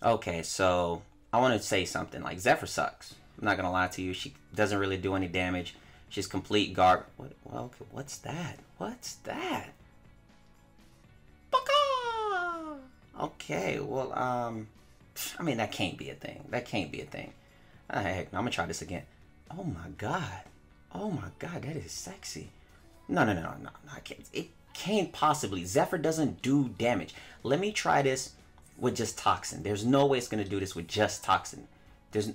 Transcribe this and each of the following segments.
Okay, so I want to say something. Like, Zephyr sucks. I'm not gonna lie to you. She doesn't really do any damage. She's complete garb. What? Well, okay, what's that? What's that? Baka! Okay, well, I mean, that can't be a thing. That can't be a thing. Heck, no, I'm gonna try this again. Oh my god. Oh my god, that is sexy. No, I can't. It can't possibly. Zephyr doesn't do damage. Let me try this with just Toxin. There's no way it's gonna do this with just Toxin. There's.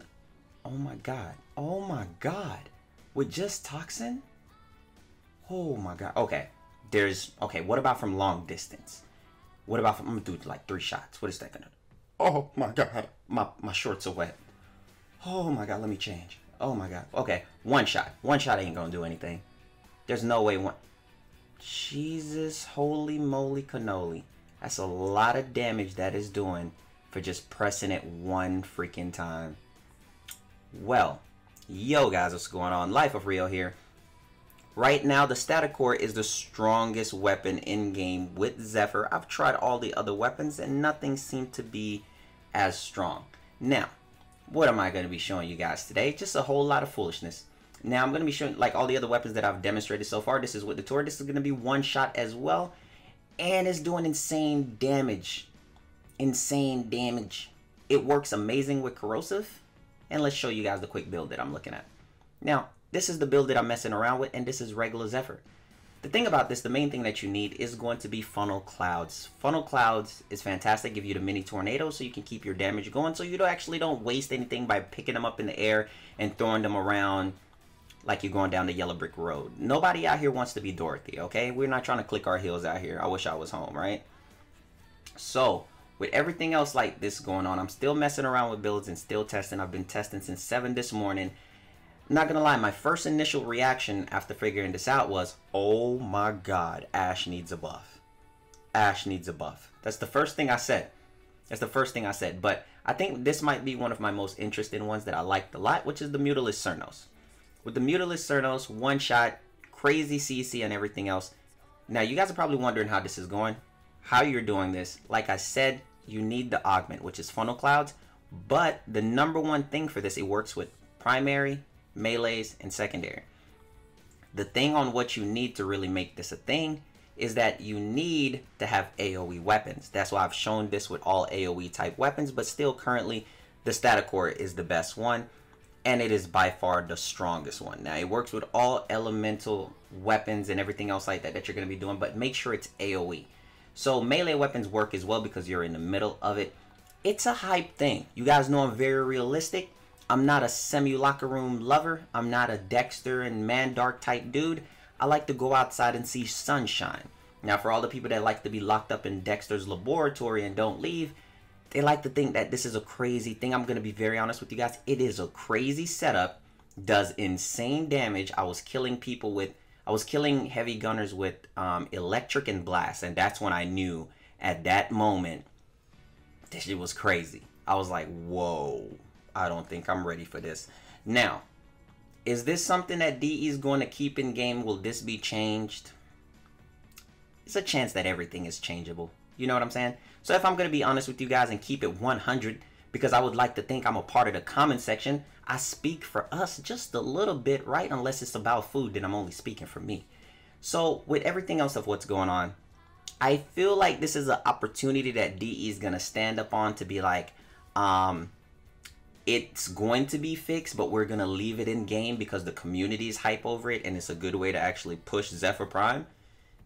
Oh my god. Oh my god. With just Toxin? Oh my god. Okay. Okay, what about from long distance? What about from, I'm gonna do like 3 shots. What is that gonna do? Oh my god. My shorts are wet. Oh my god, let me change. Oh my god. Okay, 1 shot. 1 shot ain't gonna do anything. There's no way one. Jesus, holy moly cannoli. That's a lot of damage that is doing for just pressing it 1 freaking time. Well, yo guys, what's going on? LifeOfRio here. Right now, the Static Core is the strongest weapon in game with Zephyr. I've tried all the other weapons and nothing seemed to be as strong. Now, what am I going to be showing you guys today? Just a whole lot of foolishness. Now, I'm going to be showing, like all the other weapons that I've demonstrated so far. This is with the Tor. This is going to be 1 shot as well. And it's doing insane damage. Insane damage. It works amazing with Corrosive. And let's show you guys the quick build that I'm looking at. Now, this is the build that I'm messing around with, and this is regular Zephyr. The thing about this, the main thing that you need is going to be Funnel Clouds. Funnel Clouds is fantastic. Give you the mini tornadoes so you can keep your damage going, so you actually don't waste anything by picking them up in the air and throwing them around like you're going down the yellow brick road. Nobody out here wants to be Dorothy, okay? We're not trying to click our heels out here. I wish I was home, right? So, with everything else like this going on, I'm still messing around with builds and still testing. I've been testing since 7 this morning. Not gonna lie, my first initial reaction after figuring this out was, oh my god, Ashe needs a buff. Ashe needs a buff. That's the first thing I said. That's the first thing I said. But I think this might be one of my most interesting ones that I liked a lot, which is the Mutilus Cernos. With the Mutilus Cernos, 1 shot, crazy CC and everything else. Now, you guys are probably wondering how this is going, how you're doing this. Like I said, you need the augment, which is Funnel Clouds. But the #1 thing for this, it works with primary, melees, and secondary. The thing on what you need to really make this a thing is that you need to have AoE weapons. That's why I've shown this with all AoE type weapons, but still currently the Static Core is the best one, and it is by far the strongest one. Now, it works with all elemental weapons and everything else like that that you're going to be doing, but make sure it's AoE. So melee weapons work as well because you're in the middle of it. It's a hype thing. You guys know I'm very realistic. I'm not a semi-locker room lover. I'm not a Dexter and Mandark type dude. I like to go outside and see sunshine. Now, for all the people that like to be locked up in Dexter's laboratory and don't leave, they like to think that this is a crazy thing. I'm going to be very honest with you guys. It is a crazy setup. Does insane damage. I was killing heavy gunners with electric and blast. And that's when I knew at that moment this shit was crazy. I was like, whoa. I don't think I'm ready for this. Now, is this something that DE is going to keep in game? Will this be changed? It's a chance that everything is changeable. You know what I'm saying? So if I'm going to be honest with you guys and keep it 100, because I would like to think I'm a part of the comment section, I speak for us just a little bit, right? Unless it's about food, then I'm only speaking for me. So with everything else of what's going on, I feel like this is an opportunity that DE is going to stand up on to be like, it's going to be fixed, but we're going to leave it in game because the community is hype over it and it's a good way to actually push Zephyr Prime.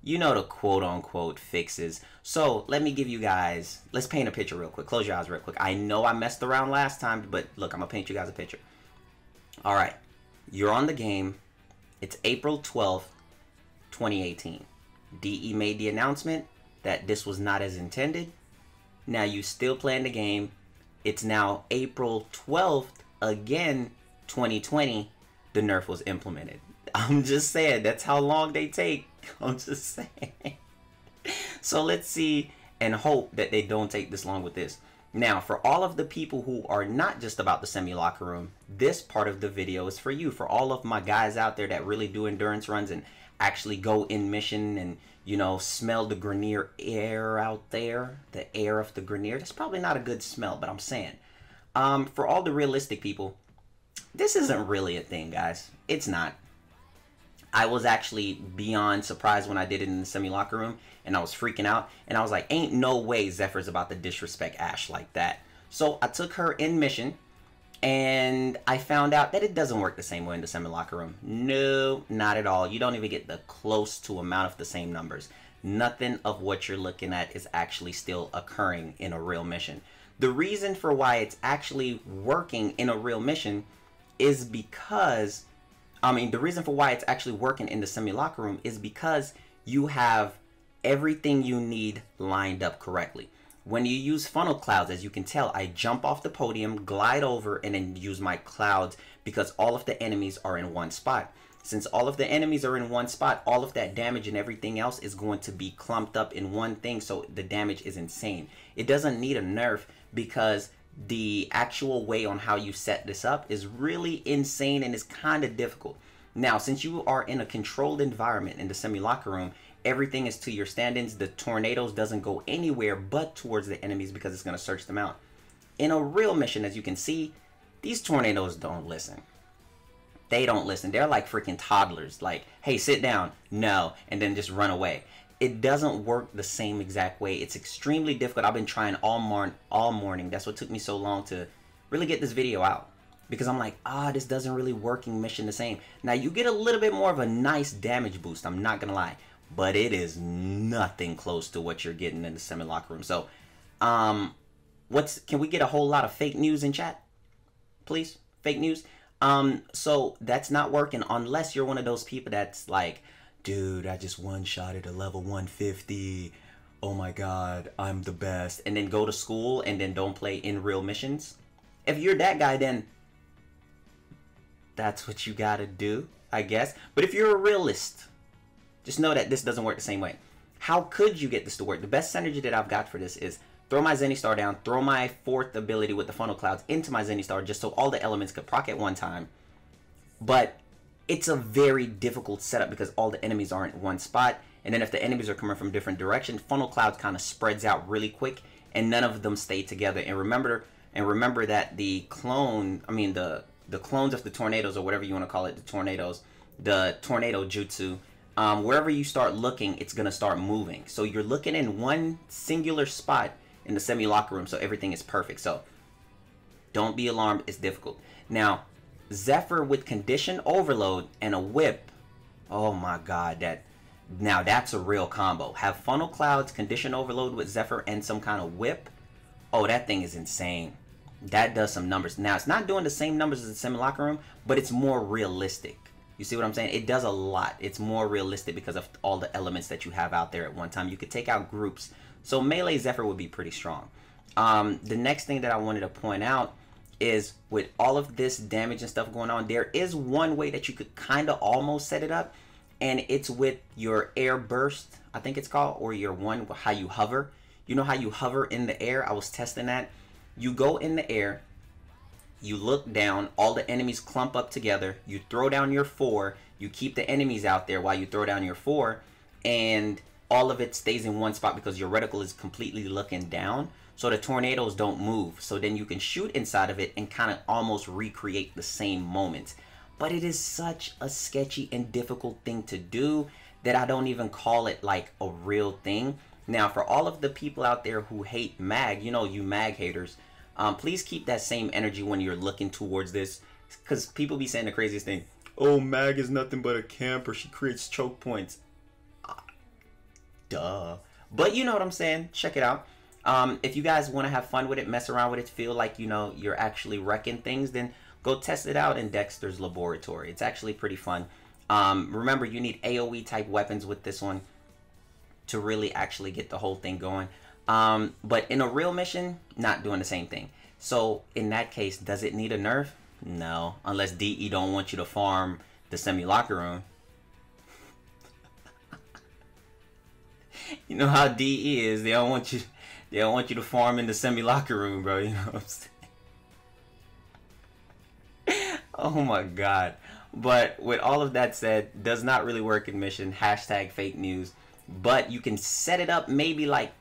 You know, the quote-unquote fixes. So let me give you guys, let's paint a picture real quick. Close your eyes real quick. I know I messed around last time, but look, I'm going to paint you guys a picture. All right. You're on the game. It's April 12th, 2018. DE made the announcement that this was not as intended. Now you still playing the game. It's now April 12th, again, 2020, the nerf was implemented. I'm just saying, that's how long they take. I'm just saying. So let's see and hope that they don't take this long with this. Now, for all of the people who are not just about the semi-locker room, this part of the video is for you. For all of my guys out there that really do endurance runs and actually go in mission and, you know, smell the Grenier air out there, the air of the Grenier. That's probably not a good smell, but I'm saying, for all the realistic people, this isn't really a thing, guys. It's not. I was actually beyond surprised when I did it in the semi-locker room, and I was freaking out, and I was like, ain't no way Zephyr's about to disrespect Ashe like that. So I took her in mission, and I found out that it doesn't work the same way in the semi-locker room. No, not at all. You don't even get the close to amount of the same numbers. Nothing of what you're looking at is actually still occurring in a real mission. The reason for why it's actually working in a real mission is because, the reason for why it's actually working in the semi-locker room is because you have everything you need lined up correctly. When you use funnel clouds, as you can tell, I jump off the podium, glide over, and then use my clouds because all of the enemies are in one spot. Since all of the enemies are in one spot, all of that damage and everything else is going to be clumped up in one thing, so the damage is insane. It doesn't need a nerf because the actual way on how you set this up is really insane and is kind of difficult. Now, since you are in a controlled environment in the semi-locker room, everything is to your stand-ins. The tornadoes doesn't go anywhere but towards the enemies because it's going to search them out. In a real mission, as you can see, these tornadoes don't listen. They don't listen. They're like freaking toddlers. Like, hey, sit down. No. And then just run away. It doesn't work the same exact way. It's extremely difficult. I've been trying all morning. That's what took me so long to really get this video out. Because I'm like, this doesn't really work in mission the same. Now, you get a little bit more of a nice damage boost. I'm not going to lie. But it is nothing close to what you're getting in the semi-locker room. So, can we get a whole lot of fake news in chat? Please? Fake news? So that's not working unless you're one of those people that's like, dude, I just one-shotted a level 150. Oh my god, I'm the best. And then go to school and then don't play in real missions. If you're that guy, then that's what you gotta do, I guess. But if you're a realist, just know that this doesn't work the same way. How could you get this to work? The best synergy that I've got for this is throw my Zenny Star down, throw my fourth ability with the funnel clouds into my Zenny Star just so all the elements could proc at one time. But it's a very difficult setup because all the enemies aren't in one spot. And then if the enemies are coming from different directions, funnel clouds kind of spreads out really quick and none of them stay together. And remember that the clones of the tornadoes, or whatever you want to call it, the tornado jutsu, wherever you start looking, it's going to start moving. So you're looking in one singular spot in the semi-locker room, so everything is perfect. So don't be alarmed, it's difficult. Now, Zephyr with condition overload and a whip, oh my god, that's a real combo. Have funnel clouds, condition overload with Zephyr, and some kind of whip. Oh, that thing is insane. That does some numbers. Now, it's not doing the same numbers as the semi-locker room, but it's more realistic. You see what I'm saying? It does a lot. It's more realistic because of all the elements that you have out there at one time. You could take out groups. So melee Zephyr would be pretty strong. The next thing that I wanted to point out is with all of this damage and stuff going on, there is one way that you could kind of almost set it up. And it's with your air burst, I think it's called, or your how you hover. You know how you hover in the air? I was testing that. You go in the air. You look down, all the enemies clump up together, you throw down your 4, you keep the enemies out there while you throw down your 4, and all of it stays in one spot because your reticle is completely looking down, so the tornadoes don't move. So then you can shoot inside of it and kind of almost recreate the same moment. But it is such a sketchy and difficult thing to do that I don't even call it like a real thing. Now, for all of the people out there who hate mag, you know, you mag haters, please keep that same energy when you're looking towards this, because people be saying the craziest thing. Oh, Mag is nothing but a camper. She creates choke points. Duh. But you know what I'm saying. Check it out. If you guys want to have fun with it, mess around with it, feel like, you know, you're actually wrecking things, then go test it out in Dexter's Laboratory. It's actually pretty fun. Remember, you need AoE type weapons with this one to really actually get the whole thing going. But in a real mission, not doing the same thing. So in that case, does it need a nerf? No, unless DE don't want you to farm the semi-locker room. You know how DE is. They don't want you to farm in the semi-locker room, bro. You know what I'm saying? Oh my god. But with all of that said, does not really work in mission. Hashtag fake news. But you can set it up maybe like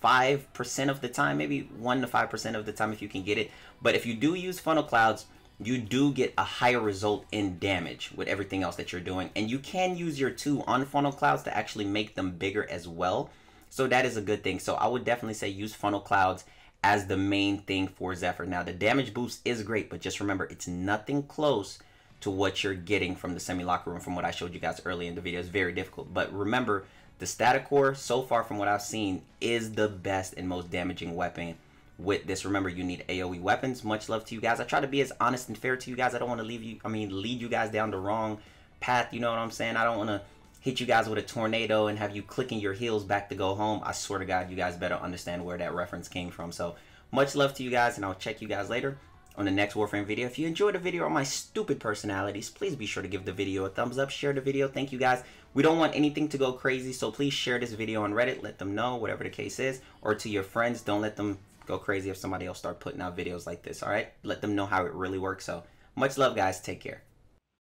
5% of the time, maybe 1 to 5% of the time if you can get it. But if you do use funnel clouds, you do get a higher result in damage with everything else that you're doing. And you can use your 2 on funnel clouds to actually make them bigger as well. So that is a good thing. So I would definitely say use funnel clouds as the main thing for Zephyr. Now the damage boost is great, but just remember it's nothing close to what you're getting from the semi-locker room from what I showed you guys early in the video. It's very difficult. But remember, the static core, so far from what I've seen, is the best and most damaging weapon with this. Remember, you need AoE weapons. Much love to you guys. I try to be as honest and fair to you guys. I don't want to lead you guys down the wrong path. You know what I'm saying? I don't want to hit you guys with a tornado and have you clicking your heels back to go home. I swear to God, you guys better understand where that reference came from. So much love to you guys, and I'll check you guys later on the next Warframe video. If you enjoyed the video on my stupid personalities, please be sure to give the video a thumbs up, share the video. Thank you guys. We don't want anything to go crazy, so please share this video on Reddit. Let them know, whatever the case is, or to your friends. Don't let them go crazy if somebody else start putting out videos like this, all right? Let them know how it really works. So much love, guys. Take care.